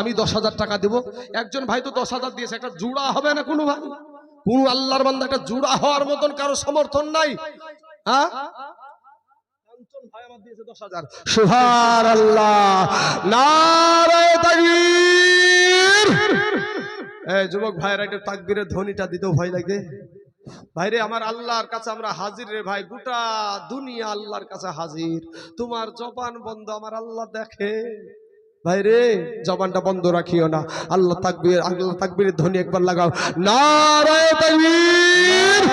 আমি 10,000 টাকা দেবো। একজন ভাই তো 10,000 দিয়েছে, একটা জুড়া হবে না কোনো ভাই? কোন আল্লাহর বান্দা একটা জুড়া হওয়ার মতন কারো সমর্থন নাই? হ্যাঁ, ভাই আমার দিয়েছে 10,000। সুবহানাল্লাহ, নারায়ে তাকবীর। এই যুবক ভাইরা একটু তাকবীরের ধ্বনিটা দিতেও ভয় লাগে। ভাইরে আমার আল্লাহর কাছে আমরা হাজির রে ভাই, গোটা দুনিয়া আল্লাহর কাছে হাজির। তোমার জবান বন্ধ, আমার আল্লাহ দেখে। ভাইরে জবানটা বন্ধ রাখিও না। আল্লাহ তাকবীর, আল্লাহ তাকবীরের ধ্বনি একবার লাগাও। নারায়ে তাকবীর,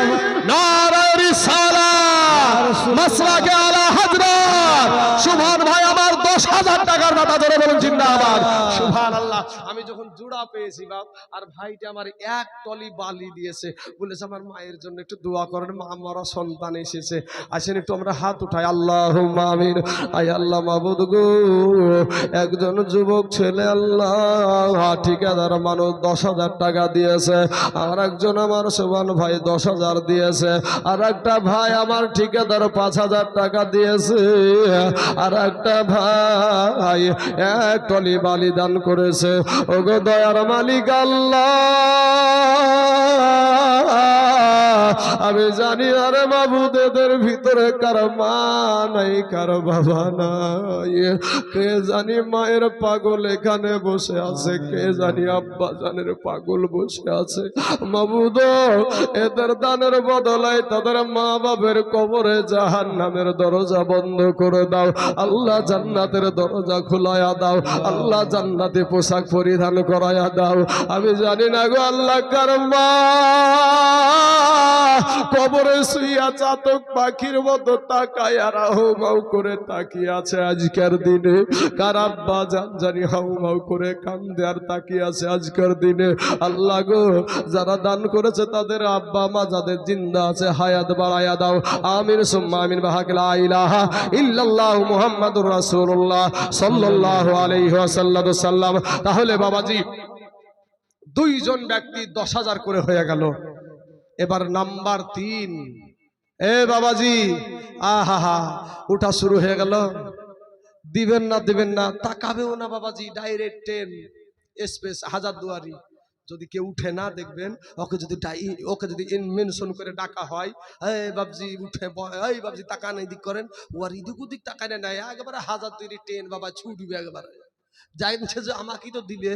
নারায়ে রিসালাত, মাসলাকে আলা হযরত। সুবহান ভাই আমার 10,000 টাকার দাতা, ধরে বলুন জিন্দাবাদ। সুবহানাল্লাহ। আমি যখন জুড়া পেয়েছি বাপ, আর ভাইটা আমার এক টলি বালি দিয়েছে, বলেছে আমার মায়ের জন্য একটু দোয়া করেন, মা মরা সন্তান এসেছে। আসেন একটু আমরা হাত উঠাই, আল্লাহুম্মা আমিন। আয় আল্লাহ মাবুদ গো, একজন যুবক ছেলে আল্লাহ ঠিকাদার মানুষ 10,000 টাকা দিয়েছে। আর একজন আমার সুবহান ভাই 10,000 দিয়েছে। আর একটা ভাই আমার ঠিকাদার 5,000 টাকা দিয়েছে। আর একটা ভাই এক টলি বালি দান করেছে। ওগো দয়ার মালিক আল্লাহ, আমি জানি আরে মাবুদ এদের ভিতরে কারো মা নাই, কারো বাবা নাই। কে জানি মায়ের পাগল এখানে বসে আছে, কে জানি আব্বা জানের পাগল বসে আছে। মাবুদ এদের দানের বদলায় তাদের মা বাবার কবরে জাহান্নামের দরজা বন্ধ করে দাও। আল্লাহ জান্নাতের দরজা খোলায়া দাও। আল্লাহ জান্নাতে পোশাক পরিধান করায়া দাও। আমি জানি না গো আল্লাহ কার মা কবরে শুইয়া চাতক পাখির মতো তাকায় আর হাউ মাউ করে তাকিয়ে আছে আজকের দিনে। কার আব্বা জানি হাউ মাউ করে কান্দে আর তাকিয়ে আছে আজকের দিনে। আল্লাহ গো যারা দান করেছে তাদের আব্বা মা যাদের জিন্দা আছে হায়াত বাড়ায়া দাও। আমিন সুম্মা আমিন। বাহাক লা ইলাহা ইল্লাল্লাহ মুহাম্মাদুর রাসূলুল্লাহ সাল্লাল্লাহু আলাইহি ওয়াসাল্লাম। তাহলে বাবাজি দুইজন ব্যক্তি 10,000 করে হয়ে গেল। এবার নাম্বার 3। এ বাবাজি আহা উঠা শুরু হয়ে গেল। দিবেন না দিবেন না তাকাবেও না বাবাজি, ডাইরেক্ট ট্রেন এক্সপ্রেস হাজারদুয়ারি। যদি কেউ উঠে না দেখবেন, ওকে যদি মেনশন করে ডাকা হয়, এই বাবজি উঠে, এই বাবজি তাকা নাই দিক করেন, ওর ইদিক উদিক তাকায় না, একেবারে হাজারদুয়ারি ট্রেন বাবা ছুটবে একেবারে। জানছে যে আমাকে তো দিবে,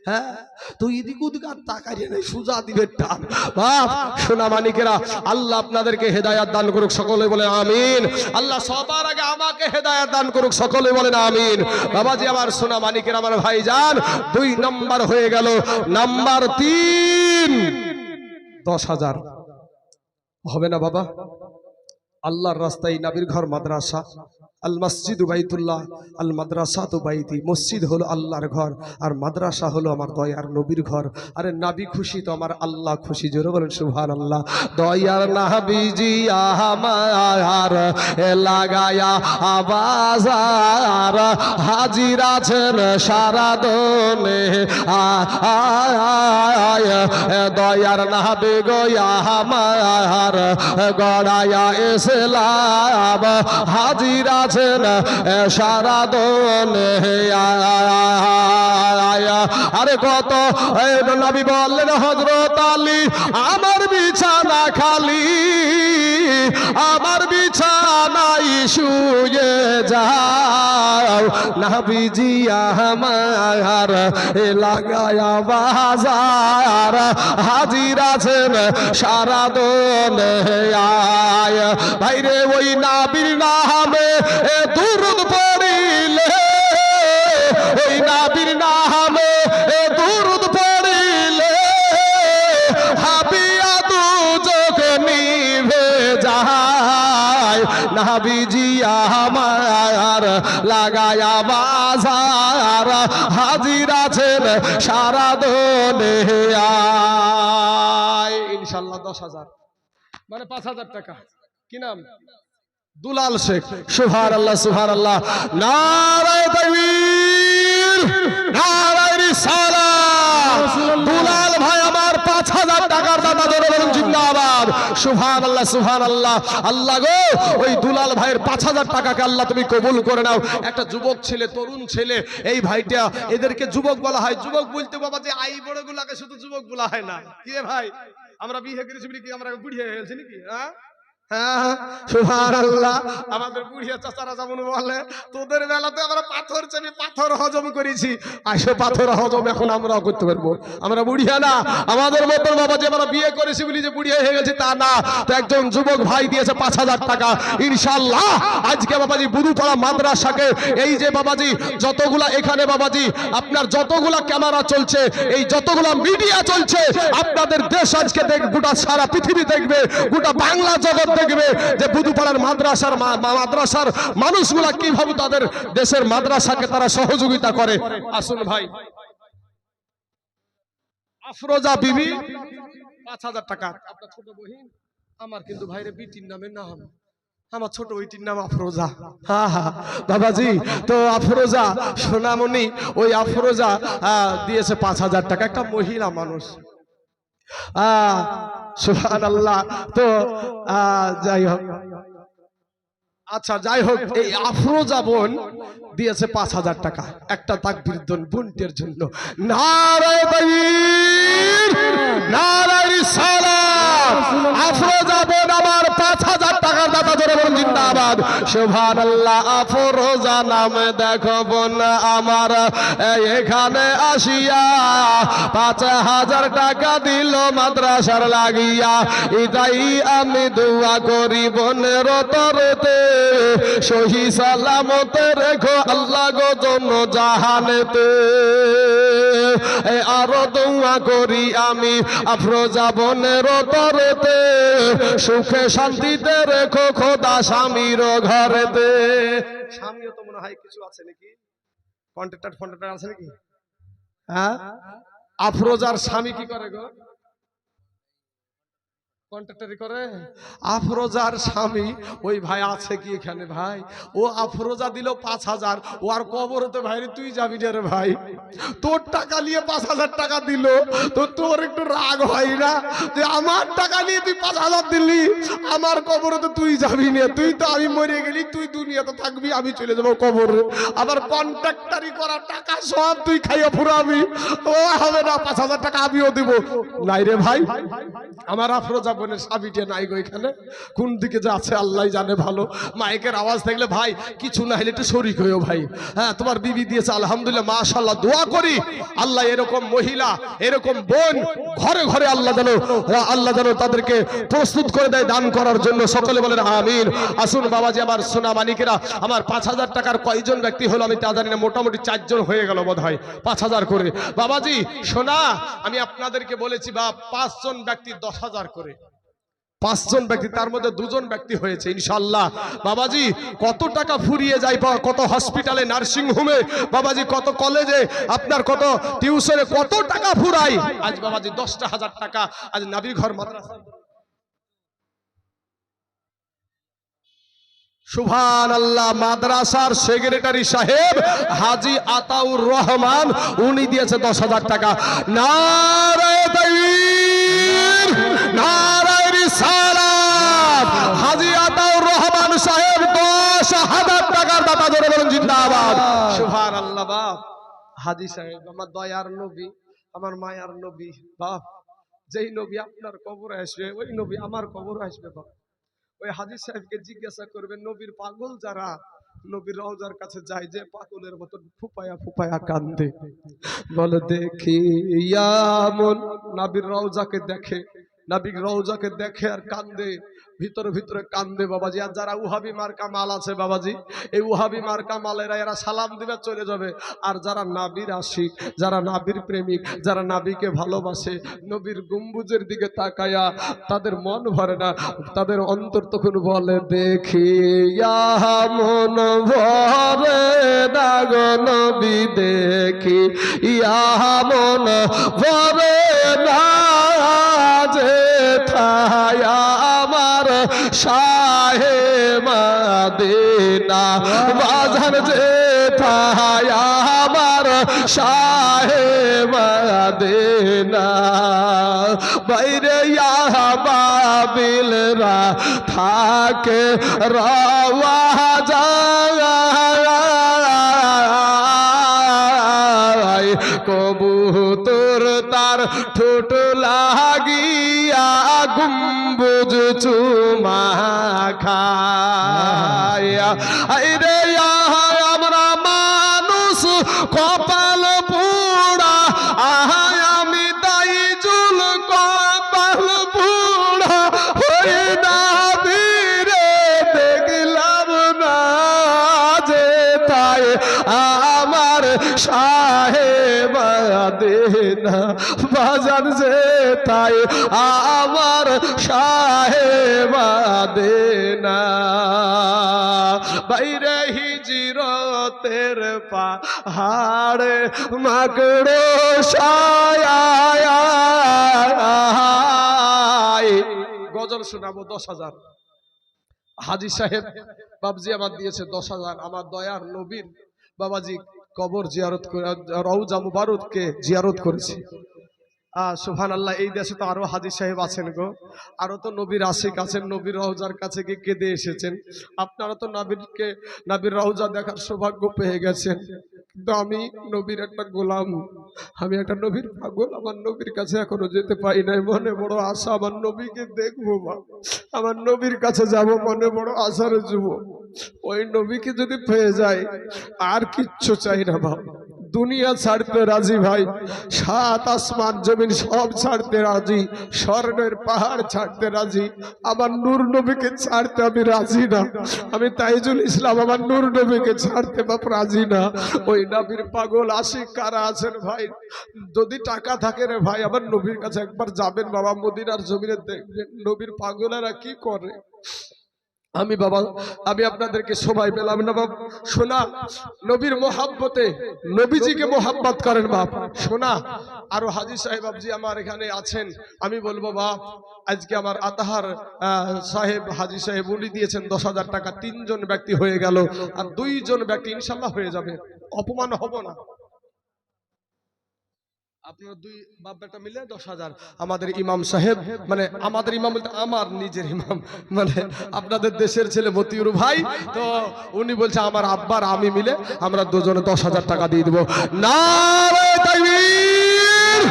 হ্যাঁ তো এদিক ওদিক আর তাকাইয়ে নেই, সুজা দিবে টান। বাপ সোনা মানিকেরা, আল্লাহ আপনাদেরকে হেদায়াত দান করুক, সকলে বলেন আমিন। আল্লাহ সবার আগে আমাকে হেদায়াত দান করুক, সকলে বলেন আমিন। বাবাজি আমার সোনা মানিকেরা, আমার ভাইজান 2 নম্বর হয়ে গেল। নাম্বার 3 10,000 হবে না বাবা। আল্লাহর রাস্তায় নবীর ঘর মাদ্রাসা, আল মসজিদ বাইতুল্লাহ, আল মাদ্রাসা তো বাইতি। মসজিদ হলো আল্লাহর ঘর, আর মাদ্রাসা হলো আমার দয়ার নবীর ঘর। আরে নবী খুশি তো আমার আল্লাহ খুশি, জোরে বলেন সুবহানাল্লাহ। দয়ার নবীজি আমার লাগায়া বাজার, হাজির আছেন সারা দনে। দয়ার নবী গো আমার গড়ায়া ইসলাম, হাজির সারা দনে। আরে কত নবী বললেন হযরত আলী, আমার বিছানা খালি, আমার বিছানায় শুয়ে যাও। নবীজি আমার লাগায়া বাজার, হাজির আছেন সারা দনে। ভাইরে ওই নবীর নামে দুরূদ পড়িলে, ওই নবীর নামে দুরূদ পড়িলে, হাবিয়া দুজক নিভে যায়। নবীজি আমার লাগায়া বাজার, হাজির আছেন সারা দনে। ইনশাআল্লাহ 10,000 মানে 5,000 টাকা। কি নাম? দুলাল শেখ। সুবহানাল্লাহ সুবহানাল্লাহ। নারায়ে তাকবীর, নারায়ে রিসালাত। দুলাল ভাই আমার 5,000 টাকার দাতা, ধরে বলুন জিন্দাবাদ। সুবহানাল্লাহ সুবহানাল্লাহ। আল্লাহ গো, ওই দুলাল ভাইয়ের 5000 টাকাকে আল্লাহ তুমি কবুল করে নাও। একটা যুবক ছেলে, তরুণ ছেলে, এই ভাইটা, এদেরকে যুবক বলা হয়। যুবক বলতে বাবা যে আই বড়গুলাকে শুধু যুবক বলা হয় না। কি রে ভাই, আমরা বিয়ে করেছি কি আমরা বুড়ি হয়ে গেছি নাকি? হ্যাঁ, সুবহানাল্লাহ। আমাদের বুড়িয়া চাচারা যেমন বলে, তোদের বেলাতে আমরা পাথর চেপে পাথর হজম করেছি, আসো পাথর হজম এখন আমরাও করতে পারবো। আমরা বুড়িয়া না, আমাদের মতন বাবা যে আমরা বিয়ে করেছি বলি যে বুড়িয়া হয়ে গেছে তা না। তো একজন যুবক ভাই দিয়েছে 5000 টাকা। ইনশাআল্লাহ আজকে বাবাজি বুধুপাড়া মাদ্রাসাকে, এই যে বাবাজি যতগুলা এখানে বাবাজি আপনার যতগুলা ক্যামেরা চলছে, এই যতগুলা মিডিয়া চলছে, আপনাদের দেশ আজকে গোটা সারা পৃথিবী দেখবে, গোটা বাংলা জগৎ দেখবে যে বুধুপাড়ার মাদ্রাসার মানুষগুলা কিভাবে তাদের দেশের মাদ্রাসাকে তারা সহযোগিতা করে। আসুন ভাই, আফরোজা বিবি 5000 টাকা। আপনার ছোট বহিন, আমার কিন্তু ভাইরে বিটির নামে নাম, আমার ছোট ওইটির নাম আফরোজা। হ্যাঁ হ্যাঁ বাবাজি, তো আফরোজা সোনামণি, ওই আফরোজা দিয়েছে 5000 টাকা। একটা মহিলা মানুষ, সুবহানাল্লাহ। তো যাই হোক, আচ্ছা যাই হোক, এই আফরোজা বোন দিয়েছে 5000 টাকা। একটা তাকবীর দেন বোনটির জন্য। নারায়ে তাকবীর, নারায়ে রিসালাত। আফরোজা বোন আমার 5000 টাকার দাতা, জোরে বলুন জিন্দাবাদ। সুবহানাল্লাহ। আফরোজা নামে দেখো বোন আমার এখানে আসিয়া 5000 টাকা দিল মাদ্রাসার লাগিয়া। এটাই আমি দোয়া করি বোনের তরতে, সহি সালামতে রেখো আল্লাহ গো জন জাহানেতে। আরো দোয়া করি আমি আফরোজা বোনের তরতে, সুখে শান্তিতে রেখো খোদা স্বামীর ঘরেতে। স্বামীও তো মনে হয় কিছু আছে নাকি, কন্ট্রাক্টর আছে নাকি? হ্যাঁ, আফরোজার স্বামী কি করে গো? কন্ট্রাক্টরি করে। আফরোজার স্বামী ওই ভাই আছে কি এখানে ভাই? ও আফরোজা দিল 5000। ও আর কবরতে ভাই তুই যাবি না রে ভাই, তোর টাকা নিয়ে 5000 টাকা দিল, তো তোর একটু রাগ হয় না যে আমার টাকা নিয়ে তুই 5000 দিলি, আমার কবরতে তুই যাবি না? তুই তো, আমি মরে গেলি, তুই দুনিয়াতে থাকবি, আমি চলে যাবো কবরে। আবার কন্ট্রাক্টরি করা টাকা সব তুই খাইয়া ফুরাবি, ও হবে না, 5000 টাকা আমিও দিব। নাই রে ভাই, আমার আফরোজা বোনের স্বামীটা নাই গো এখানে, কোন দিকে যে আছে আল্লাহ জানে ভালো। মাইকের আওয়াজ থাকলে ভাই কিছু না হলে একটু শরীক হইও ভাই। হ্যাঁ, তোমার বিবি দিয়েছে আলহামদুলিল্লাহ, মাশাআল্লাহ। দোয়া করি আল্লাহ এরকম মহিলা, এরকম বোন ঘরে ঘরে আল্লাহ যেন তাদেরকে প্রস্তুত করে দেয় দান করার জন্য। সকলে বলেন আমিন। আসুন বাবাজি আমার সোনা মানিকেরা, আমার 5000 টাকার কয়জন ব্যক্তি হলো আমি তা জানি না, মোটামুটি 4 জন হয়ে গেল বোধ হয় 5000 করে। বাবাজি সোনা, আমি আপনাদেরকে বলেছি বা 5 জন ব্যক্তি 10,000 করে, 5 জন ব্যক্তি, তার মধ্যে 2 জন ব্যক্তি হয়েছে ইনশাআল্লাহ। বাবাজি কত টাকা ফুরিয়ে যায়, কত হসপিটালে, নার্সিং হোমে বাবাজি, কত কলেজে, আপনার কত টিউশনে কত টাকা ফুরাই। আজ বাবাজি 10,000 টাকা আজ নাবির ঘর মাদ্রাসা। সুবহানাল্লাহ। মাদ্রাসার সেক্রেটারি সাহেব হাজী আতাউর রহমান, উনি দিয়েছে 10,000 টাকা। নারায়ে তাকবীর, নারায়ে রিসালাত। হাজী আতাউর রহমান সাহেব 10,000 টাকার দাতা, জোরে বলুন জিন্দাবাদ। সুবহানাল্লাহ। বাপ হাজী সাহেব আমার দয়ার নবী, আমার মায়ার নবী। বাপ যেই নবী আপনার কবরে আসবে, ওই নবী আমার কবরে আসবে। বাপ ওই হাজী সাহেবকে জিজ্ঞাসা করবেন, নবীর পাগল যারা নবীর রওজার কাছে যায়, যে পাগলের মতো ফুপায়া ফুপায়া কান্দে, বলে দেখি মন নবীর রওজাকে দেখে, নবীর রওজাকে দেখে আর কান্দে, ভিতরে ভিতরে কান্দে বাবাজি। আর যারা উহাবি মার্কা মাল আছে বাবাজি, এই উহাবি মার্কা মালেরা এরা সালাম দিবে চলে যাবে। আর যারা নাবির আশিক, যারা নাবির প্রেমিক, যারা নাবিকে ভালোবাসে, নবীর গম্বুজের দিকে তাকায়া তাদের মন ভরে না, তাদের অন্তর তখন বলে দেখি মন ভরে না গো নবী, দেখি মন ভরে না যে থায়া আমার শাহে মদিনা, বাজার যে থায়া আমার শাহে মদিনা বাইরে বাবিলরা থাকে রওয়া যায় কবুতর তার ঠোঁট লাগিয়া গুম্বুজ চুমা খায়া আইরে আমরা মানুষ কপাল পুরা আহায় আমি তাই জুল কপাল পুরা হই না বীরে দেখলাম না যে তাই আমার শাহে মদিনা বাজান যে তাই আমার শাহে মদিনা বাইরে হিজরতের পাহাড় মাকড়ো ছায় গজল শোনাবো 10,000 হাজী সাহেব বাবজি আমার দিয়েছে 10,000 আমার দয়ার নবীর বাবাজি কবর জিয়ারত করে রওজা মুবারককে জিয়ারত করেছি সুবহানাল্লাহ এই দেশে তো আরো হাজী সাহেব আছেন গো আরো তো নবীর আশিক আছেন নবীর রওজার কাছে গিয়ে কেঁদে এসেছেন আপনারা তো নবীর রওজা দেখার সৌভাগ্য পেয়ে গেছেন কিন্তু আমি নবীর একটা গোলাম আমি একটা নবীর পাগল আমার নবীর কাছে এখনো যেতে পাই নাই মনে বড় আশা আমার নবীকে দেখবো আমার নবীর কাছে যাব মনে বড় আশার যুবক ওই নবীকে যদি পেয়ে যায় আর কিচ্ছু চাই না বাবা দুনিয়া ছাড়তে রাজি ভাই সাত আসমান জমিন সব ছাড়তে রাজি স্বর্ণের পাহাড় ছাড়তে রাজি আমার নূর নবীকে ছাড়তে আমি রাজি না আমি তাইজুল ইসলাম আমার নূর নবীকে ছাড়তে বাপ রাজি না ওই নবীর পাগল আশিক কারা আছেন ভাই যদি টাকা থাকে রে ভাই আমার নবীর কাছে একবার যাবেন বাবা মদিনার জমিনে দেখবেন নবীর পাগলেরা কি করে আমি বাবা আমি আপনাদেরকে সময় পেলাম না বাপ শোনা নবীর মোহাব্বতে নবীজিকে মোহাব্বত করেন বাপ শোনা আরো হাজী সাহেব বাবজি আমার এখানে আছেন আমি বলবো বাপ আজকে আমার আতাহার সাহেব হাজী সাহেব উনি দিয়েছেন 10,000 টাকা 3 জন ব্যক্তি হয়ে গেল আর 2 জন ব্যক্তি ইনশাআল্লাহ হয়ে যাবে অপমান হব না আপনারা দুই বাপ বেটা মিলে 10,000 আমাদের ইমাম সাহেব মানে আমাদের ইমাম বলতে আমার নিজের ইমাম মানে আপনাদের দেশের ছেলে মতিউর ভাই তো উনি বলছে আমার আব্বার আমি মিলে আমরা দুজনে 10,000 টাকা দিয়ে দেব নারে তাকবীর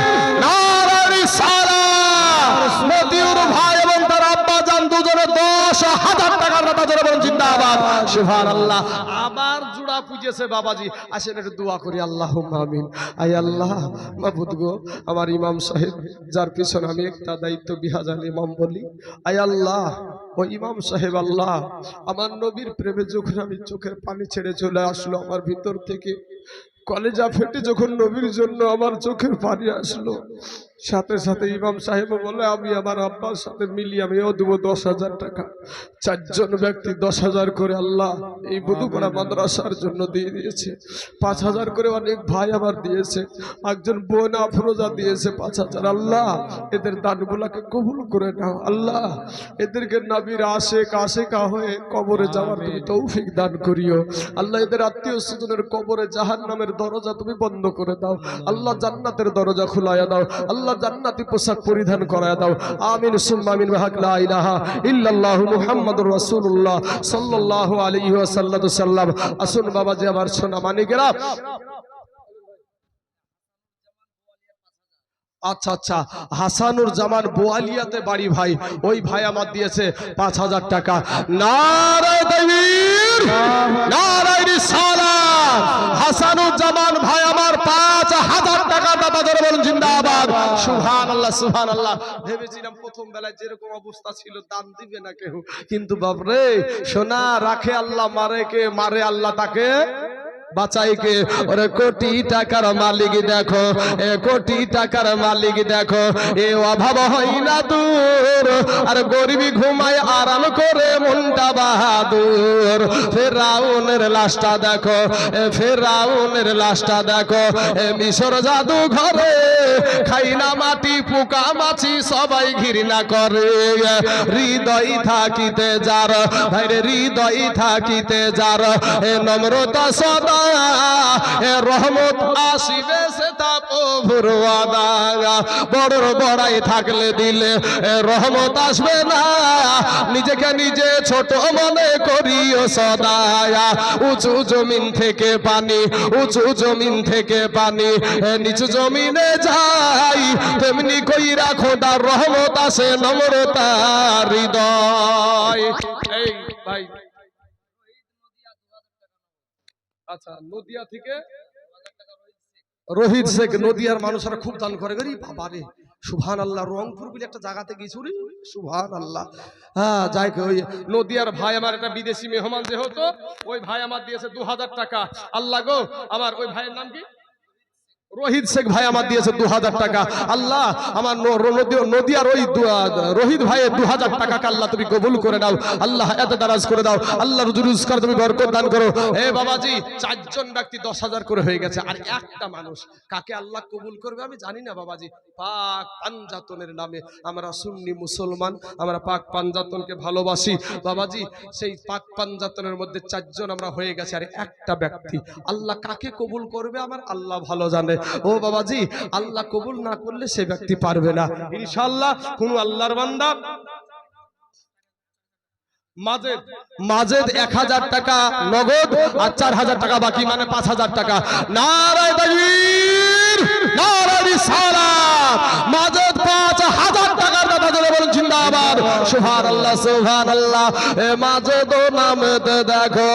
নারে রিসালাত মতিউর ভাই এবং তার আব্বা জান দুজনে 10,000 টাকার দাতা জোরে বলুন জিন্দাবাদ সুবহানাল্লাহ আবার জোড়া পুজেছে বাবাজি আসেন একটু দোয়া করি আল্লাহুম্মা আমিন আয় আল্লাহ মাবুদ গো আমার ইমাম সাহেব যার পিছনে আমি একটা দায়িত্ব বিহাজাল ইমাম বলি আয় আল্লাহ ও ইমাম সাহেব আল্লাহ আমার নবীর প্রেমে যখন আমি চোখের পানি ছেড়ে চলে আসলো আমার ভিতর থেকে কলেজা ফেটে যখন নবীর জন্য আমার চোখের পানি আসলো সাথে সাথে ইমাম সাহেব বলে আমি আমার আব্বার সাথে মিলিয়ে আমিও দেবো 10,000 টাকা 4 জন ব্যক্তি 10,000 করে আল্লাহ এই বধুপাড়া মাদ্রাসার জন্য দিয়ে দিয়েছে 5,000 করে অনেক ভাই আমার দিয়েছে একজন বোন আফরোজা দিয়েছে 5,000 আল্লাহ এদের দানগুলাকে কবুল করে নাও আল্লাহ এদেরকে নবীর আশিকা হয়ে কবরে যাওয়ার তুমি তৌফিক দান করিও আল্লাহ এদের আত্মীয় স্বজনের কবরে জাহান্নামের দরজা তুমি বন্ধ করে দাও আল্লাহ জান্নাতের দরজা খুলায়া দাও আল্লাহ জান্নাতি পোশাক পরিধান করায়া দাও আমিন সুম্মা আমিন ওয়া লা ইলাহা ইল্লাল্লাহু মুহাম্মাদুর রাসূলুল্লাহ সাল্লাল্লাহু আলাইহি ওয়াসাল্লাম আসুন বাবাজি আমার সোনা মানিকেরা আচ্ছা আচ্ছা হাসানুর জামান বোয়ালিয়াতে বাড়ি ভাই ওই ভাই আমার দিয়েছে 5,000 টাকা নারে তাকবীর নারে রিসালাত হাসানুর জামান ভাই আমার 5,000 টাকা দাতা ধরে বলুন জিন্দাবাদ সুবহানাল্লাহ সুবহানাল্লাহ ভেবেছিলাম প্রথম বেলায় যেরকম অবস্থা ছিল দান দিবে না কেউ কিন্তু বাপরে সোনা রাখে আল্লাহ মারে আল্লাহ তাকে বাঁচাইকে ওরে কোটি টাকার মালিক দেখো কোটি টাকার মালিক দেখো এ অভাব হয় না দূর আর গরিবি ঘুমায় আরাম করে মনটা বাহাদুর ফেরাউনের লাশটা দেখো ফেরাউনের লাশটা দেখো মিশর জাদু ঘরে খাই না মাটি পোকা মাছি সবাই ঘৃণা করে হৃদয় থাকিতে যার ভাইরে হৃদয় থাকিতে যার নম্রতা সদা এ রহমত আসিবে সে তা প্রভুর ওয়াদা বড়র বড়াই থাকলে দিলে এ রহমত আসবে না নিজেকে নিজে ছোট মনে করিও সদা উঁচু জমিন থেকে পানি উঁচু জমিন থেকে পানি নিচু জমিনে যাই তেমনি কইরা খোদার রহমত আসে নম্রতার হৃদয়। এই ভাই আচ্ছা নদিয়া থেকে রোহিত শেখ নদিয়ার মানুষরা খুব দান করে গরি বাবা রে সুবহানাল্লাহ রংপুর বলে একটা জায়গাতে গেছি রে সুবহানাল্লাহ হ্যাঁ যাই ওই নদিয়ার ভাই আমার একটা বিদেশি মেহমান যে হতো ওই ভাই আমার দিয়েছে 2000 টাকা আল্লাহ গো আমার ওই ভাইয়ের নাম কি রোহিত শেখ ভাই আমার দিয়েছে 2000 টাকা আল্লাহ আমার নদিয়ার ওই রোহিত ভাইয়ের 2000 টাকাকে আল্লাহ তুমি কবুল করে নাও আল্লাহ এত দারাজ করে দাও আল্লাহ রুজগার তুমি বরকত দান করো। হে বাবাজি 4 জন ব্যক্তি 10,000 করে হয়ে গেছে আর একটা মানুষ কাকে আল্লাহ কবুল করবে আমি জানি না বাবাজি পাক পাঞ্জাতনের নামে আমরা সুন্নি মুসলমান আমরা পাক পাঞ্জাতনকে ভালোবাসি বাবাজি সেই পাক পাঞ্জাতনের মধ্যে 4 জন আমরা হয়ে গেছে আর একটা ব্যক্তি আল্লাহ কাকে কবুল করবে আমার আল্লাহ ভালো জানে। ও বাবাজি আল্লাহ কবুল না করলে সে ব্যক্তি পারবে না ইনশাআল্লাহ কোন আল্লাহর বান্দা মাজেদ 1000 টাকা নগদ আর 4000 টাকা বাকি মানে 5000 টাকা নারায়ে তাকবীর নারায়ে রিসালাত মাজেদ 5000 টাকার দাদা বলেন জিন্দাবাদ সুবহানাল্লাহ সুবহানাল্লাহ এ মাজেদ নামতে দেখো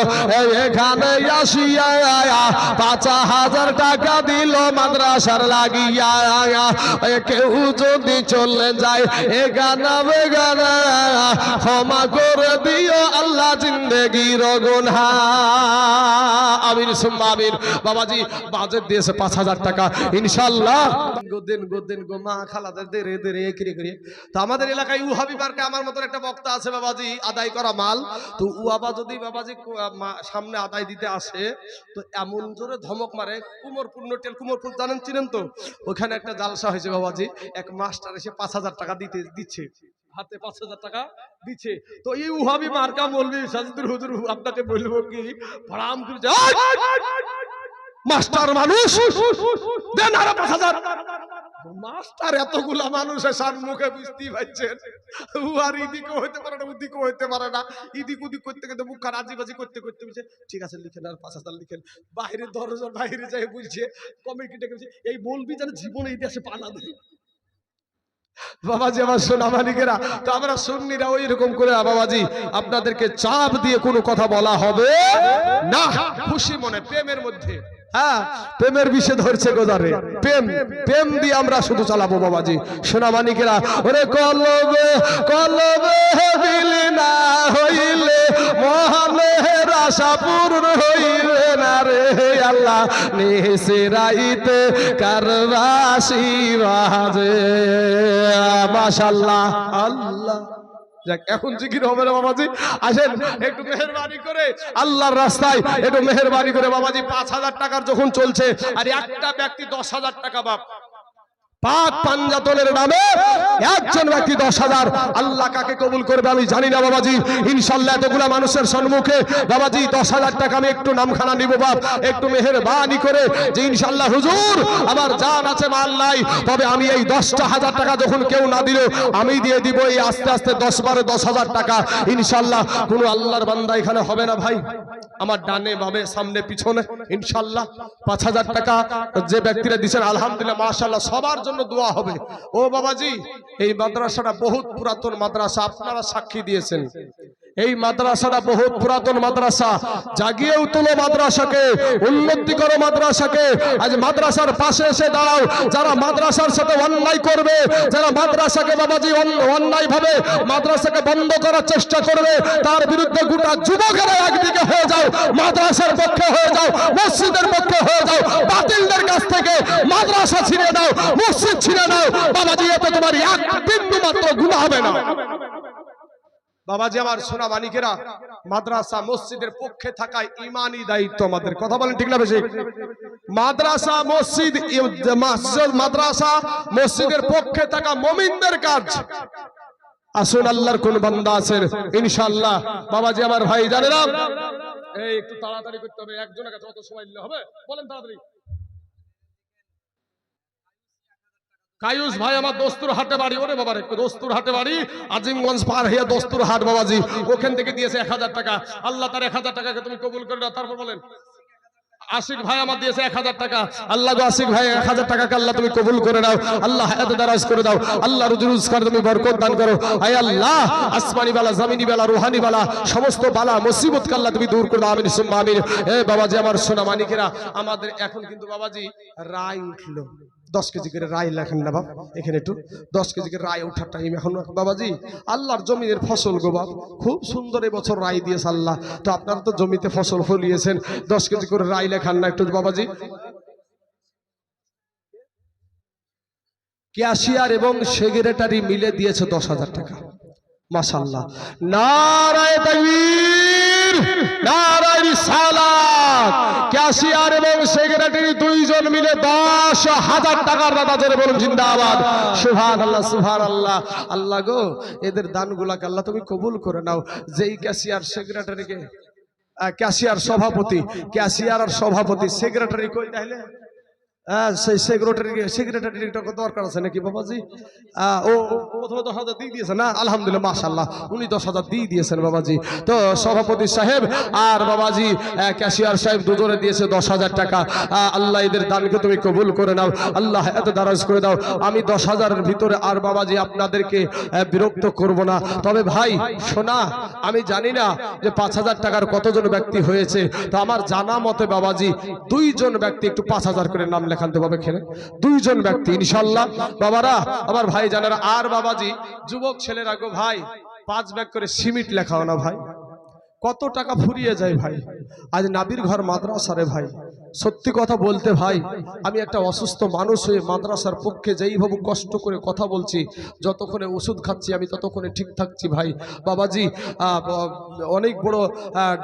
এখানে আসিয়া 5000 টাকা দিল মাদ্রাসার লাগিয়া কেউ যদি চলে যায় এ গানা বেগানা ক্ষমা করে দিও আল্লাহ জিন্দেগির গুনাহ আমিন সুম্মা আমিন। বাবাজি বাজেট দিয়েছে 5000 টাকা ইনশাআল্লাহ গোদেন গো মা খালাদের দেরে দেরে একরে করে তো আমাদের এলাকায় উহাবি পার্কে আমার মতন একটা বক্তা আছে বাবাজি আদায় করা মাল তো উহাবা যদি বাবাজি সামনে আদায় দিতে আসে তো এমন জোরে ধমক মারে কুমোরপুর নোটেল কুমোরপুর জানেন চিনেন তো ওখানে একটা জালসা হয়েছে বাবাজি এক মাস্টার এসে 5000 টাকা দিচ্ছে হাতে 5000 টাকা দিচ্ছে তো এই উহাবি মার্কা বলবি সাজদুর হুজুর আপনাকে বলবো কি প্রণাম করে মাস্টার মানুষ দেন আরো 5000 মাস্টার এতগুলা মানুষের সম্মুখে বুঝতেই পারছেন আর ইদিকে হইতে পারে না ওদিকে হইতে পারে না ইদিক উদিক করতে করতে মুখ রাজিবাজি করতে করতে বলছে ঠিক আছে লিখেন আর 5000 লিখেন বাইরে দরজার বাইরে যাই বলছে কমিটি ডেকে এই বলবি যেন জীবনে এই দেশে পালা দেয় বাবাজি আমার সোনা মানিকেরা তো আমরা সুন্নিরা ওই রকম করে বাবাজি আপনাদেরকে চাপ দিয়ে কোনো কথা বলা হবে না খুশি মনে প্রেমের মধ্যে হ্যাঁ প্রেমের বিষে ধরছে গোদারে প্রেম দিয়ে আমরা শুধু চালাবো বাবাজি সোনা মানিকেরা ওরে কলবে কলবে দিলি না হইলে মহানের আশা পূর্ণ হইবে না রে আল্লাহ নিসরাইতে কারবাসি বাজে মাশাআল্লাহ আল্লাহ যাক এখন জিকির হবে না বাবাজি আসেন একটু মেহেরবানি করে আল্লাহর রাস্তায় একটু মেহেরবানি করে বাবাজি 5000 টাকার যখন চলছে আর একটা ব্যক্তি 10000 টাকা বাপ পাক পাঞ্জাতনের নামে একজন ব্যক্তি 10000 আল্লাহ কাকে কবুল করবে আমি জানি না বাবাজি ইনশাআল্লাহ এতগুলা মানুষের সম্মুখে বাবাজি 10000 টাকা আমি একটু নামখানা নিব বাপ একটু মেহেরবানি করে যে ইনশাআল্লাহ হুজুর আমার জান আছে মাল নাই তবে আমি এই 10,000 টাকা যখন কেউ না দিল আমি দিয়ে দিব এই আস্তে আস্তে 10,000 টাকা ইনশাআল্লাহ কোন আল্লাহর বান্দা এখানে হবে না ভাই আমার ডানে বামে সামনে পিছনে ইনশাআল্লাহ 5000 টাকা যে ব্যক্তিরা দিবেন আলহামদুলিল্লাহ মাশাআল্লাহ সবার জন্য দোয়া হবে। ও বাবাজি এই মাদ্রাসাটা বহুত পুরাতন মাদ্রাসা আপনারা সাক্ষী দিয়েছেন এই মাদ্রাসাটা বহুত পুরাতন মাদ্রাসা জাগিয়ে তোলো মাদ্রাসাকে উন্নতি করো মাদ্রাসাকে আজ মাদ্রাসার পাশে এসে দাঁড়াও যারা মাদ্রাসার সাথে অন্যায় করবে যারা মাদ্রাসাকে বাবাজি অন্যায় ভাবে মাদ্রাসাকে বন্ধ করার চেষ্টা করবে তার বিরুদ্ধে গোটা যুবকেরা একদিকে হয়ে যাও মাদ্রাসার পক্ষে হয়ে যাও মসজিদের পক্ষে হয়ে যাও বাতিলদের কাছ থেকে মাদ্রাসা ছিনিয়ে দাও মসজিদ ছিনিয়ে দাও বাবাজি এতে তোমার এক বিন্দু মাত্র গুনাহ হবে না। বাবাজি আমার সোনা মানিকেরা মাদ্রাসা মসজিদের পক্ষে থাকায় ইমানি দায়িত্ব আমাদের কথা বলেন ঠিক না বেশি মাদ্রাসা মসজিদ মাদ্রাসা মসজিদের পক্ষে থাকা মুমিনদের কাজ আসুন আল্লাহর কোন বান্দা আছেন ইনশাআল্লাহ বাবাজি আমার ভাই জানেন এই একটু তাড়াতাড়ি করতে হবে, একজনের কাছে অত সময় নিলে হবে? বলেন তাড়াতাড়ি। কায়ুস ভাই আমার দস্তুর হাটে বাড়ি। ওরে বাবা রে, দস্তুর হাটে বাড়ি, আজিমগঞ্জ পার হয়ে দস্তুর হাট বাবাজি, ওখান থেকে দিয়েছে 1000 টাকা। আল্লাহ তার 1000 টাকাকে তুমি কবুল করে দাও। তারপর বলেন আশিক ভাই আমার দিয়েছে 1000 টাকা। আল্লাহ গো আশিক ভাই 1000 টাকাকে আল্লাহ তুমি কবুল করে নাও। আল্লাহ এত দারাজ করে দাও। আল্লাহ রুজি রোজগার তুমি বরকত দান করো। আয় আল্লাহ আসমানি বালা, জমিনি বালা, রুহানি বালা, সমস্ত বালা মুসিবতকে আল্লাহ তুমি দূর করে দাও। আমিন সুম্মা আমিন। এ বাবাজি আমার সোনা মানিকেরা, আমাদের এখন কিন্তু বাবাজি রায় উঠলো। 10 কেজি করে রায় লেখেন না বাপ, এখানে একটু 10 কেজি করে রায় ওঠার টাইম এখন বাবাজি। আল্লাহর জমিনের ফসল গো বাপ, খুব সুন্দর এবছর রায় দিয়েছে আল্লাহ। তো আপনারা তো জমিতে ফসল ফলিয়েছেন, 10 কেজি করে রায় লেখান না একটু বাবাজি। ক্যাশিয়ার এবং সেক্রেটারি মিলে দিয়েছে 10,000 টাকা। মাশাআল্লাহ, নারায়ে তাকবীর, নারায়ে রিসালাত। ক্যাশিয়ার এবং সেক্রেটারি দুইজন মিলে 10,000 টাকার দাতা জোরে বলুন জিন্দাবাদ, সুবহানাল্লাহ সুবহানাল্লাহ। আল্লাহ গো এদের দানগুলোকে আল্লাহ তুমি কবুল করে নাও। যেই ক্যাশিয়ার সেক্রেটারিকে, ক্যাশিয়ার সভাপতি, ক্যাশিয়ার আর সভাপতি, সেক্রেটারি কই তাহলে? সেই সেক্রেটারিটা দরকার আছে নাকি বাবাজি? ও প্রথমে 10,000 দিয়ে দিয়েছেন না, আলহামদুলিল্লাহ মাশাআল্লাহ, উনি 10,000 দিয়ে দিয়েছেন বাবাজি। তো সভাপতি সাহেব আর বাবাজি ক্যাশিয়ার সাহেব দুজনে দিয়েছে 10,000 টাকা। আল্লাহ এদের দানকে তুমি কবুল করে নাও, আল্লাহ এত দারাজ করে দাও। আমি 10,000-এর ভিতরে আর বাবাজি আপনাদেরকে বিরক্ত করব না। তবে ভাই শোনা, আমি জানি না যে 5,000 টাকার কতজন ব্যক্তি হয়েছে। তো আমার জানা মতে বাবাজি 2 জন ব্যক্তি একটু 5,000 করে নাম লেখানতে পাবে এখানে, 2 জন ব্যক্তি ইনশাআল্লাহ বাবারা, আমার ভাই জানেরা। আর বাবাজি যুবক ছেলেরা গো ভাই, 5 ব্যাগ করে সিমেন্ট লেখাও না ভাই, কত টাকা ফুরিয়ে যায় ভাই। আজ নাবির ঘর মাদ্রাসারে ভাই, সত্যি কথা বলতে ভাই, আমি একটা অসুস্থ মানুষ হয়ে মাদ্রাসার পক্ষে যেইভাবে কষ্ট করে কথা বলছি, যতক্ষণে ওষুধ খাচ্ছি আমি ততক্ষণে ঠিক থাকছি ভাই। বাবাজি অনেক বড়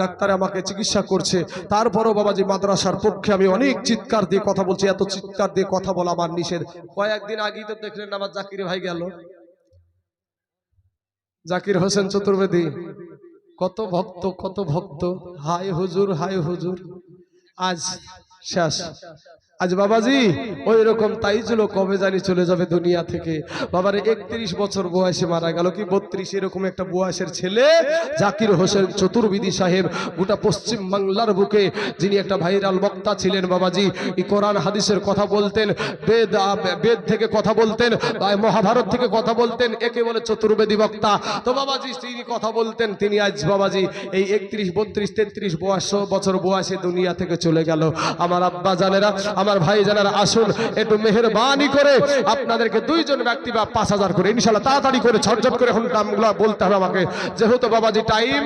ডাক্তার আমাকে চিকিৎসা করছে, তারপরও বাবাজি মাদ্রাসার পক্ষে আমি অনেক চিৎকার দিয়ে কথা বলছি। এত চিৎকার দিয়ে কথা বলা আমার নিষেধ। কয়েকদিন আগেই তো দেখলেন আমার জাকির ভাই গেল, জাকির হোসেন চতুর্বেদী, কত ভক্ত কত ভক্ত, হায় হুজুর হায় হুজুর, আজ শেষ। আজ বাবাজি ওই রকম তাইজুল কবে জানি চলে যাবে দুনিয়া থেকে। বাবারে 31 বছর বয়সে মারা গেল, কি 32, এরকম একটা বয়সের ছেলে জাকির হোসেন চতুর্বেদী সাহেব। গোটা পশ্চিম বাংলার বুকে যিনি একটা ভাইরাল বক্তা ছিলেন বাবাজি, এই কোরআন হাদিসের কথা বলতেন, বেদ থেকে কথা বলতেন, মহাভারত থেকে কথা বলতেন, একে বলে চতুর্বেদী বক্তা। তো বাবাজি তিনি কথা বলতেন, তিনি আজ বাবাজি এই 31, 32, 33 বছর বয়সে দুনিয়া থেকে চলে গেল। আমার আব্বা জানেরা, আমার ভাই জানেরা, আসুন একটু মেহেরবানি করে আপনাদেরকে 2 জন ব্যক্তি বা 5,000 করে ইনশাআল্লাহ তাড়াতাড়ি করে ঝটঝট করে এখন দামগুলো বলতে হবে আমাকে, যেহেতু বাবাজি টাইম,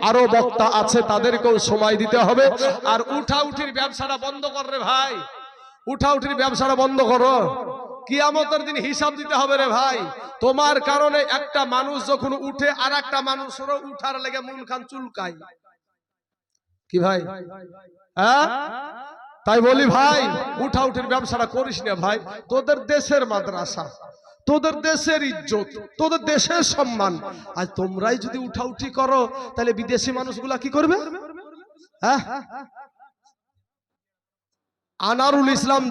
আরো বক্তা আছে তাদেরকেও সময় দিতে হবে। আর উঠাউঠির ব্যবসাটা বন্ধ কর রে ভাই, উঠাউঠির ব্যবসাটা বন্ধ করো, কিয়ামতের দিন হিসাব দিতে হবে রে ভাই। তোমার কারণে একটা মানুষ যখন উঠে আর একটা মানুষেরও উঠার লেগে মন খান চুলকায়, কি ভাই? হ্যাঁ, তাই বলি ভাই উঠাউঠির ব্যবসাটা করিস না ভাই। তোদের দেশের মাদ্রাসা, তোদের দেশের ইজ্জত, তোদের দেশের সম্মান, আজ তোমরাই যদি উঠাউঠি করো তাহলে বিদেশি মানুষগুলা কি করবে? হ্যাঁ, আনারুল ইসলাম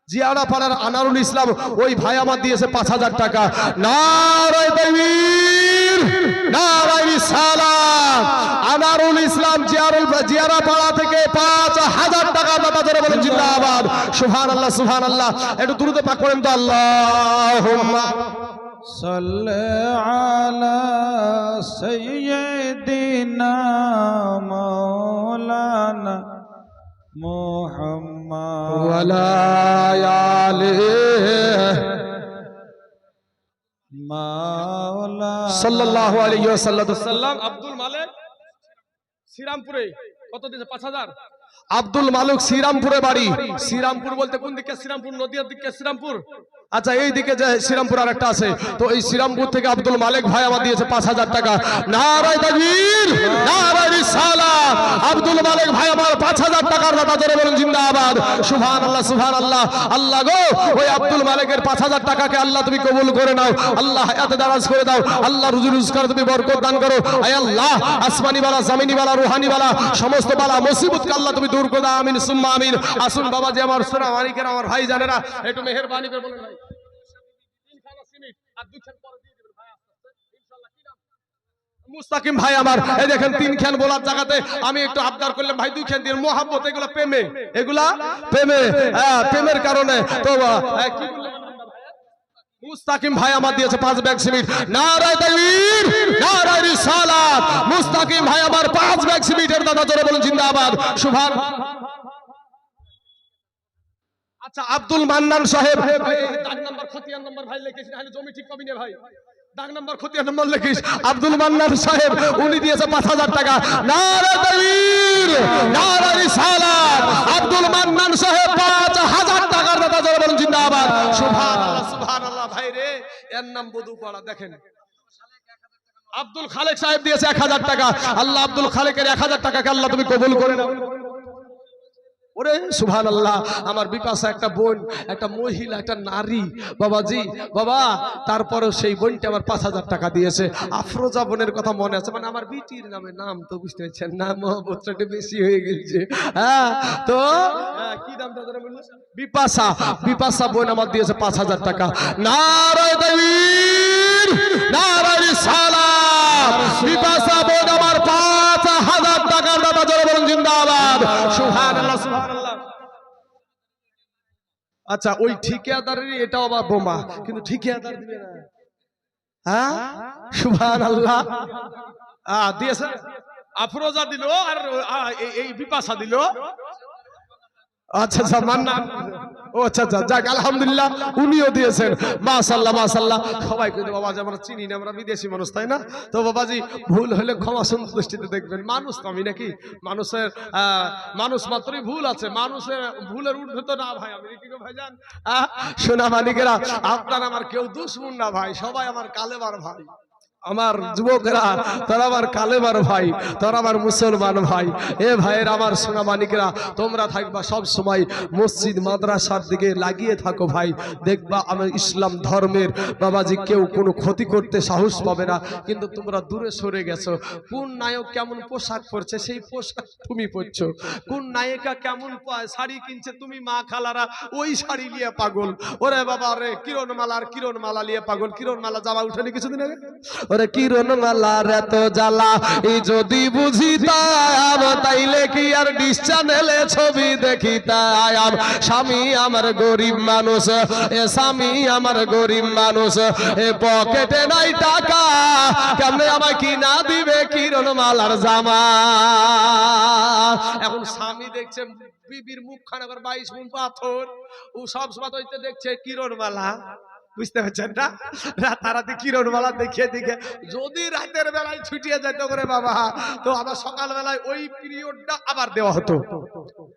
জিয়ারা পাড়ার আনারুল ইসলাম ওই ভাই আমার দিয়েছে 5,000 টাকা। নারায়ে তাকবীর, নারায়ে রিসালাত। আনারুল ইসলাম জিয়ারা পাড়া থেকে 5,000 টাকা দাতা জোরে বলেন জিন্দাবাদ, সুবহানাল্লাহ সুবহানাল্লাহ। একটু দ্রুত পাক করেন তো, আল্লাহুম্মা সাল্লি আলা সাইয়্যিদিনা মাওলানা মুহাম্মদ ওয়া আলা আলিহি মাওলানা সাল্লাল্লাহু আলাইহি ওয়াসাল্লাম। আব্দুল মালিক শ্রীরামপুরে কত দিয়েছে? 5,000। আব্দুল মালিক শ্রীরামপুরে বাড়ি। শ্রীরামপুর বলতে কোন দিকে? শ্রীরামপুর নদীর দিকে শ্রীরামপুর। আচ্ছা এইদিকে যে শ্রীরামপুর আর একটা আছে, তো এই শ্রীরামপুর থেকে আব্দুল মালিক ভাই আমার দিয়েছে 5,000 টাকা। নারায়ে তাকবীর, নারায়ে রিসালাত। আব্দুল মালিক ভাই আমার 5,000 টাকার দাতা, জোরে বলুন জিন্দাবাদ। সুবহানাল্লাহ, সুবহানাল্লাহ। আল্লাহ গো, ওই আব্দুল মালিকের 5,000 টাকাকে আল্লাহ তুমি কবুল করে নাও। আল্লাহ হায়াতে দারাজ করে দাও। আল্লাহ রুজি রোজগার তুমি বরকত দান করো। আয় আল্লাহ, আসমানি বালা, জমিনি বালা, রুহানি বালা, সমস্ত বালা মুসিবতকে আল্লাহ তুমি দূর করে দাও। আমিন সুম্মা আমিন। আসুন বাবাজি আমার, সোনা মানিকের আমার ভাই জানেরা, একটু মেহেরবানি করে বলেন ভাই। মুস্তাকিম ভাই আমার, এই দেখেন 3 খান বলার জায়গাতে আমি একটু আবদার করলাম ভাই 2 খান দিয়ে। মোহাব্বত, এগুলা প্রেমে, এগুলা প্রেমে, প্রেমের কারণে। তো কি বললেন মুস্তাকিম ভাই আমার দিয়েছে 5 ব্যাগ সিমেন্ট। নারায়ে তাকবীর, নারায়ে রিসালাত। মুস্তাকিম ভাই আমার 5 ব্যাগ সিমেন্টের দাদা, জোরে বলুন জিন্দাবাদ। সুবহানাল্লাহ। আচ্ছা আব্দুল মান্নান সাহেব, দাগ নাম্বার খতিয়ান নাম্বার ভাই লিখেছেন, তাহলে জমি ঠিক পাবি না ভাই। দাগ নাম্বার খতিয়ান নাম্বার লিখিস। আব্দুল মান্নান সাহেব উনি দিয়েছে 5,000 টাকা। নারায়ে তাকবীর, নারায়ে রিসালাত। আব্দুল মান্নান সাহেব 5,000 টাকার দাতা, জোরে বলুন জিন্দাবাদ। সুবহানাল্লাহ, সুবহানাল্লাহ। ভাই রে, এর নাম বধুপাড়া। দেখেন আব্দুল খালেক সাহেব দিয়েছে 1,000 টাকা। আল্লাহ আব্দুল খালেকের 1,000 টাকাকে আল্লাহ তুমি কবুল করে নাও। ওরে সুবহানাল্লাহ। আমার বিপাশা একটা বোন, একটা মহিলা, একটা নারী বাবাজি, বাবা, তারপরেও সেই বোনটা আমার 5,000 টাকা দিয়েছে। আফরোজা বোনের কথা মনে আছে, মানে আমার বিটির নামে, নাম তো বুঝতে পারছেন না, মহব্বতটা বেশি হয়ে গেছে। হ্যাঁ, তো কি নামটা ধরে বললো? বিপাশা। বিপাশা বোন আমার দিয়েছে 5,000 টাকা। নারায়ে তাকবীর, নারায়ে রিসালাত। বিপাশা বোন আমার 5,000 টাকার দাতা, জোরে বলুন জিন্দাবাদ। সুবহানাল্লাহ, সুবহানাল্লাহ। আচ্ছা ওই ঠিকাদারের এটাও আবার বোমা, কিন্তু ঠিকাদার দিবে না। হ্যাঁ, সুবহানাল্লাহ। দিয়েছে আফরোজা দিল, আর এই বিপাশা দিল। আচ্ছা আচ্ছা, মান্নান, ও আচ্ছা আচ্ছা, যাক আলহামদুলিল্লাহ, উনিও দিয়েছেন। মাশাআল্লাহ, মাশাআল্লাহ। সবাই কিন্তু বাবাজি আমরা চিনি না, আমরা বিদেশি মানুষ, তাই না? তো বাবাজি ভুল হলে ক্ষমা সুন্দর দৃষ্টিতে দেখবেন। মানুষ তো আমি নাকি, মানুষের মানুষ মাত্রই ভুল আছে, মানুষের ভুলের ঊর্ধ্বে তো না ভাই। আমি কি ভাইজান, সোনা মানিকেরা, আপনার আমার কেউ দুশমন না ভাই, সবাই আমার কালেমার ভাই। আমার যুবকেরা, তারা আমার কালেমার ভাই, তারা আমার মুসলমান ভাই। এ ভাইয়ের আমার সোনা মানিকেরা, তোমরা থাকবা সব সময় মসজিদ মাদ্রাসার দিকে লাগিয়ে থাকো ভাই। দেখবা আমার ইসলাম ধর্মের বাবাজি কেউ কোনো ক্ষতি করতে সাহস পাবে না। কিন্তু তোমরা দূরে সরে গেছো। কোন নায়ক কেমন পোশাক পরছে সেই পোশাক তুমি পরছো, কোন নায়িকা কেমন শাড়ি কিনছে তুমি মা খালারা ওই শাড়ি নিয়ে পাগল। ওরে বাবা রে, কিরণমালার কিরণমালা নিয়ে পাগল। কিরণমালা জামা উঠেনি কিছুদিন আগে? ওরে কিরণমালার এত জ্বালা, এই যদি বুঝিতাম তাইলে কি আর ডিশ চ্যানেলে ছবি দেখিতাম। স্বামী আমার গরিব মানুষ, এ স্বামী আমার গরিব মানুষ, এ পকেটে নাই টাকা, কেমনে আমায় কিনা দিবে কিরণমালার জামা। এখন স্বামী দেখছে বিবির মুখখানা 22 গুণ পাথর, ও সব সময় দেখছে কিরণমালা। বুঝতে পারছেন না? রাতারাতি কিরণমালা দেখিয়ে দেখে যদি রাতের বেলায় ছুটিয়ে যেত করে বাবা, তো আবার সকাল বেলায় ওই পিরিয়ডটা আবার দেওয়া হতো।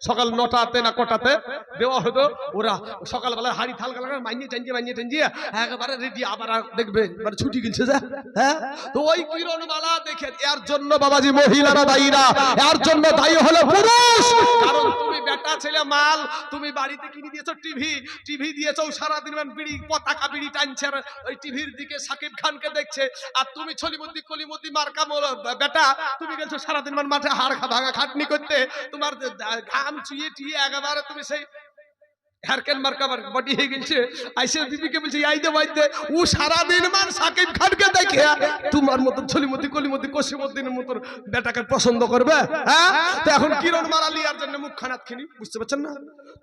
সকাল 9টাতে না কটাতে দেওয়া হতো। ওরা সকাল বেলায় হাড়ি থাল গালা মাইনিয়ে টাইনিয়ে একেবারে রেডি, আবার দেখবে এবার ছুটি গেছে যা। হ্যাঁ, তো ওই কিরণমালা দেখে, এর জন্য বাবাজি মহিলারা দায়ী না, এর জন্য দায়ী হলো পুরুষ। কারণ তুমি বেটা ছেলে মাল, তুমি বাড়িতে কিনে দিয়েছো টিভি দিয়েছো, সারাদিন বিড়ি পতাকা বিড়ি টানছে, ওই টিভির দিকে সাকিব খানকে দেখছে। আর তুমি ছলিমুদ্দি কলিমুদ্দি মার্কা বেটা, তুমি গেছো সারাদিন মাঠে হাড় ভাঙা খাটনি করতে, তোমার ঘাম চুইয়ে টিয়ে একেবারে তুমি সেই হারকেন মার্কাবার বডি হয়ে গেছে। আইসে বিবিকে বলছে আইদে বাইদে, ও সারাদিন মান সাকিব খানকে দেখে তোমার মতো ছলিমতি কলিমতি কসিমুদ্দিনের মতো বেটাকে পছন্দ করবে? হ্যাঁ, তো এখন কিরণমালা লিয়ার জন্য মুখ খানাত খিনি, বুঝতে পারছেন না?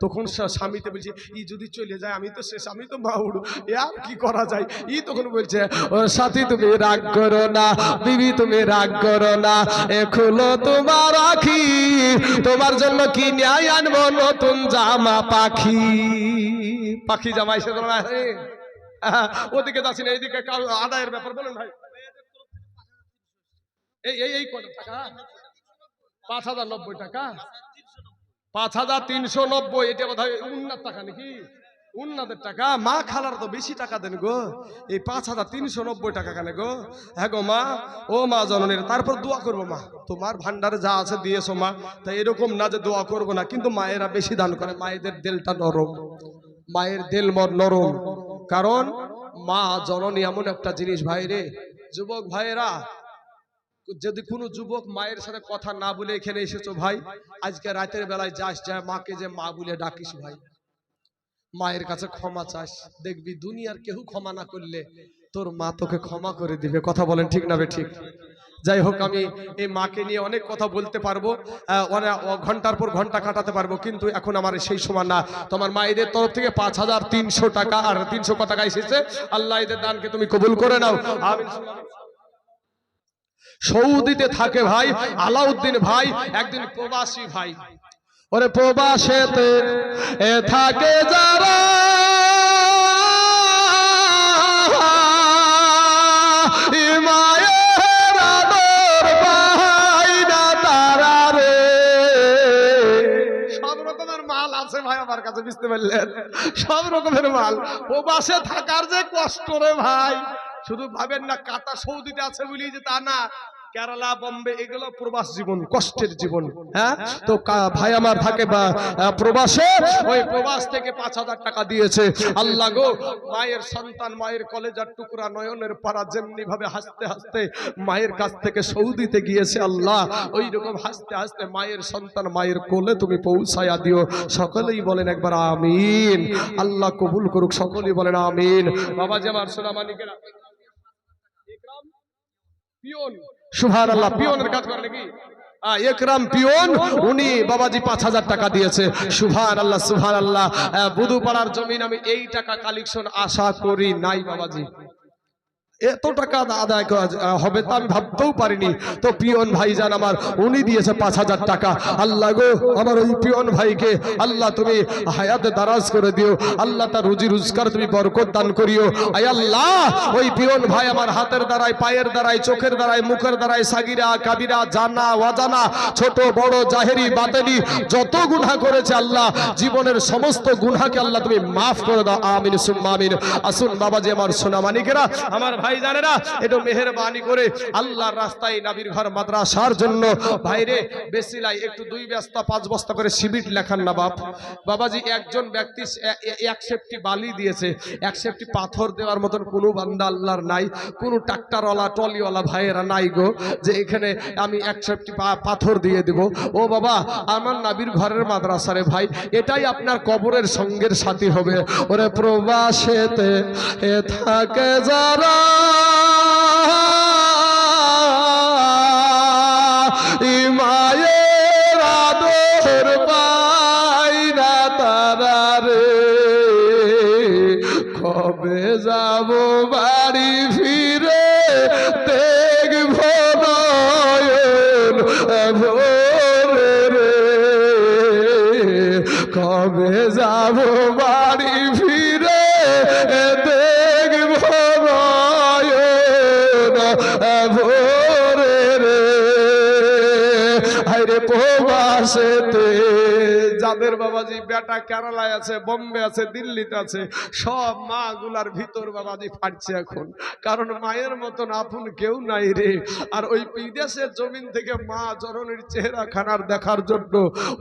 তখন স্বামীতে বলছে ই যদি চলে যায় আমি তো শেষ, আমি তো মাউড়, আর কি করা যায়? ই তখন বলছে ও সাথী তুমি রাগ করো না, বিবি তুমি রাগ করো না, এখনো তোমার আখি, তোমার জন্য কি ন্যায় আনবো নতুন জামা পাখি। পাখি জামা এসে ওদিকে যাচ্ছি না, এইদিকে আদায়ের ব্যাপার বলেন ভাই। এই কত টাকা? 5,090 টাকা, 5,390। এটা বোধ হয় 19 টাকা নাকি? উন্নাদের টাকা মা খালার তো বেশি টাকা দেন গো, এই 5390 টাকা কেন গো? হ্যাঁ গো মা, ও মা জননীর, তারপর দোয়া করবো মা, তোমার ভান্ডারে যা আছে দিয়েছো মা, তাই এরকম না যে দোয়া করবো না, কিন্তু মায়েরা বেশি দান করে, মায়েদের দিলটা নরম, মায়ের দিল নরম, কারণ মা জননী এমন একটা জিনিস ভাই রে। যুবক ভাইয়েরা, যদি কোনো যুবক মায়ের সাথে কথা না বলে এখানে এসেছো ভাই, আজকে রাতের বেলায় যাস, যায় মাকে যে মা বলে ডাকিস ভাই, মায়ের কাছে ক্ষমা চাস, দেখবি দুনিয়ার কেউ ক্ষমা না করলে তোর মা তোকে ক্ষমা করে দিবে। কথা বলেন ঠিক না বে ঠিক? যাই হোক, আমি এই মাকে নিয়ে অনেক কথা বলতে পারবো, ঘন্টার পর ঘন্টা কাটাতে পারবো, কিন্তু এখন আমার সেই সময় না। তোমার মায়েদের তরফ থেকে 5300 টাকা আর 300 টাকা এসেছে, আল্লাহ এদের দানকে তুমি কবুল করে নাও, আমিন। সৌদিতে থাকে ভাই আলাউদ্দিন ভাই, একদিন প্রবাসী ভাই, ওরে প্রবাসেতে থাকে যারা, মায়ের আদর পায় না তারা রে। সব রকমের মাল আছে ভাই আমার কাছে, বুঝতে পারলেন? সব রকমের মাল। প্রবাসে থাকার যে কষ্ট রে ভাই, শুধু ভাবেন না কাটা সৌদিতে আছে বলি যে তা না, কেরালা বোম্বে এগুলো প্রবাস জীবন, কষ্টের জীবন। হ্যাঁ, তো ভাই আমার থাকে বা প্রবাসে, ওই প্রবাস থেকে 5000 টাকা দিয়েছে। আল্লাহ গো, মায়ের সন্তান, মায়ের কলেজার টুকরা, নয়নের পারা যেমনি ভাবে হাসতে হাসতে মায়ের কাছ থেকে সৌদিতে গিয়েছে, আল্লাহ ওই রকম হাসতে হাসতে মায়ের সন্তান মায়ের কোলে তুমি পৌঁছায়া দিও। সকলেই বলেন একবার আমিন। আল্লাহ কবুল করুক, সকলেই বলেন আমিন। বাবাজি আমার সোনামানিকেরা, পিয়ন, সুবহানাল্লাহ, পিয়নের কাজ করে নাকি? একরাম পিয়ন, উনি বাবাজি 5000 টাকা দিয়েছে। সুবহানাল্লাহ, সুবহানাল্লাহ। বুধুপাড়ার জমিন আমি এই টাকা কালেকশন আশা করি নাই বাবাজি, এত টাকা আদায় হবে তা আমি ভাবতেও পারিনি। তো পিয়ন ভাইজান আমার, উনি দিয়েছে 5000 টাকা। আল্লাহ গো, আমার ওই পিয়ন ভাইকে আল্লাহ তুমি হায়াতে দারাজ করে দিও, আল্লাহ তার রুজি রোজগার তুমি বরকত দান করিও। আয় আল্লাহ, ওই পিয়ন ভাই আমার হাতের দ্বারায়, পায়ের দ্বারায়, চোখের দ্বারায়, মুখের দ্বারায়, সাগিরা কাবিরা, জানা অজানা, ছোট বড়, জাহেরি বাতেনি, যত গুনাহ করেছে আল্লাহ, জীবনের সমস্ত গুনাহকে আল্লাহ তুমি মাফ করে দাও, আমিন সুম্মা আমিন। আসুন বাবাজি আমার সোনা মানিকেরা, আমার ভাই জানেরা, একটু মেহেরবানি করে আল্লাহর রাস্তায় নবীর ঘর মাদ্রাসার জন্য ভাইরে বেসিলাই একটু 2 বস্তা 5 বস্তা করে সিমেন্ট লেখান না বাপ। বাবাজি একজন ব্যক্তি 1 সেফটি বালি দিয়েছে, 1 সেফটি পাথর দেওয়ার মতন কোনো বান্দা আল্লাহর নাই, কোনো ট্রাক্টরওয়ালা ট্রলিওয়ালা ভাইয়েরা নাই গো, যে এখানে আমি 1 সেফটি পাথর দিয়ে দেব। ও বাবা, আমার নবীর ঘরের মাদ্রাসারে ভাই, এটাই আপনার কবরের সঙ্গের সাথী হবে। ওরে প্রবাসেতে থাকে যারা, মায়ের আদর পায় না তারা রে, কবে যাব বাড়ি ফিরে দেখব নয়ন ভরে রে, কবে যাব বাড়ি ফিরে দেখব নয়ন ভরে রে। আরে প্রবাসেতে যাদের বাবাজি বেটা কেরালায় আছে, বোম্বে আছে, দিল্লিতে আছে, সব মা গুলার ভিতর বাবাজি ফাটছে এখন, কারণ মায়ের মতন আপন কেউ নাই রে। আর ওই বিদেশের জমিন থেকে মা জননীর চেহারা খানার দেখার জন্য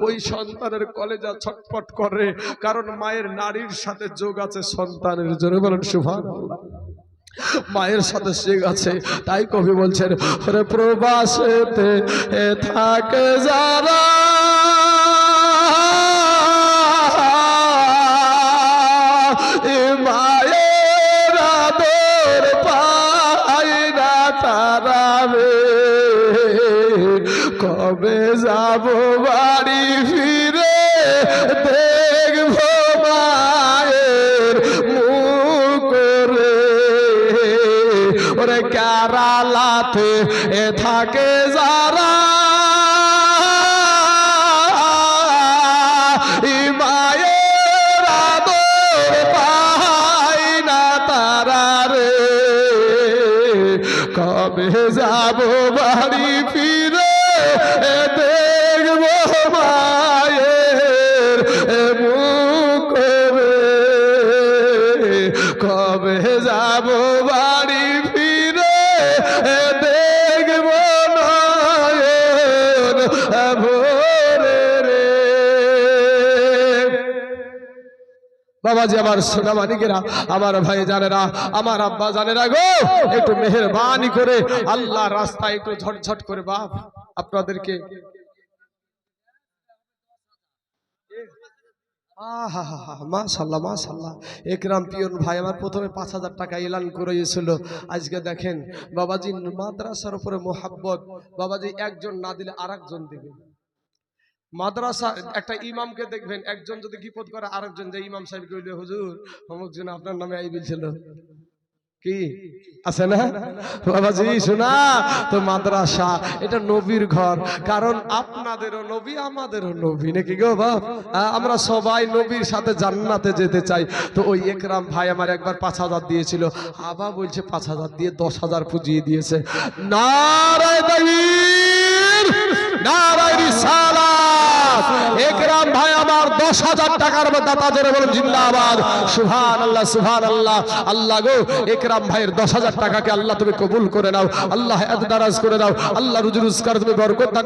ওই সন্তানের কলেজা ছটফট করে, কারণ মায়ের নারীর সাথে যোগ আছে সন্তানের জন্য। বলেন সুবহানাল্লাহ, মায়ের সাথে সে আছে। তাই কবি বলছেন, ওরে প্রবাসেতে থাকে যারা, মায়ের আদর পায় না তারা রে, কবে যাব বাড়ি ফিরে দেখব মায়ের মুখ রে। ওরে কেরালাতে থাকে যারা, মায়ের আদর পায় না তারা রে, কবে যাব বাড়ি ফিরে দেখব মায়ের মুখ রে। যাব বাড়ি ফিরে দেখব নয়ন ভরে রে। বাবাজি আমার সোনা মানিকেরা, আমার ভাই জানেরা, আমার আব্বা জানেরা গো, একটু মেহেরবানি করে আল্লাহ রাস্তায় একটু ঝটঝট করে বাপ আপনাদেরকে মাশাআল্লাহ মাশাআল্লাহ। একরাম পিয়ন ভাই আমার প্রথমে 5,000 টাকা এলান করেছিল। আজকে দেখেন বাবাজি মাদ্রাসার উপরে মোহাব্বত, বাবাজি একজন না দিলে আরেকজন দিবে। মাদ্রাসা একটা ইমামকে দেখবেন, একজন যদি গিপত করে আরেকজন যে ইমাম সাহেব কইলে হুজুর অমুক জন আপনার নামে আই বলছিল, কি আছে না বাবাজি? শোনা তো মাদ্রাসা এটা নবীর ঘর, কারণ আপনাদেরও নবী আমাদেরও নবী, নাকি গো বাপ? আমরা সবাই নবীর সাথে জান্নাতে যেতে চাই। তো ওই একরাম ভাই আমার একবার 5,000 দিয়েছিল, আবার বলছে 5,000 দিয়ে 10,000 পুজিয়ে দিয়েছে। নারায়ে তাকবীর, নারায়ে রিসালাত। একরাম ভাই আমার 10,000 টাকার দাতা, জোরে বলুন জিন্দাবাদ, সুবহানাল্লাহ সুবহানাল্লাহ। আল্লাহ গো একরাম ভাইয়ের 10,000 টাকাকে আল্লাহ তুমি কবুল করে নাও, আল্লাহ এত দারাজ করে দাও, আল্লাহ রুজি রোজগার তুমি বরকত দান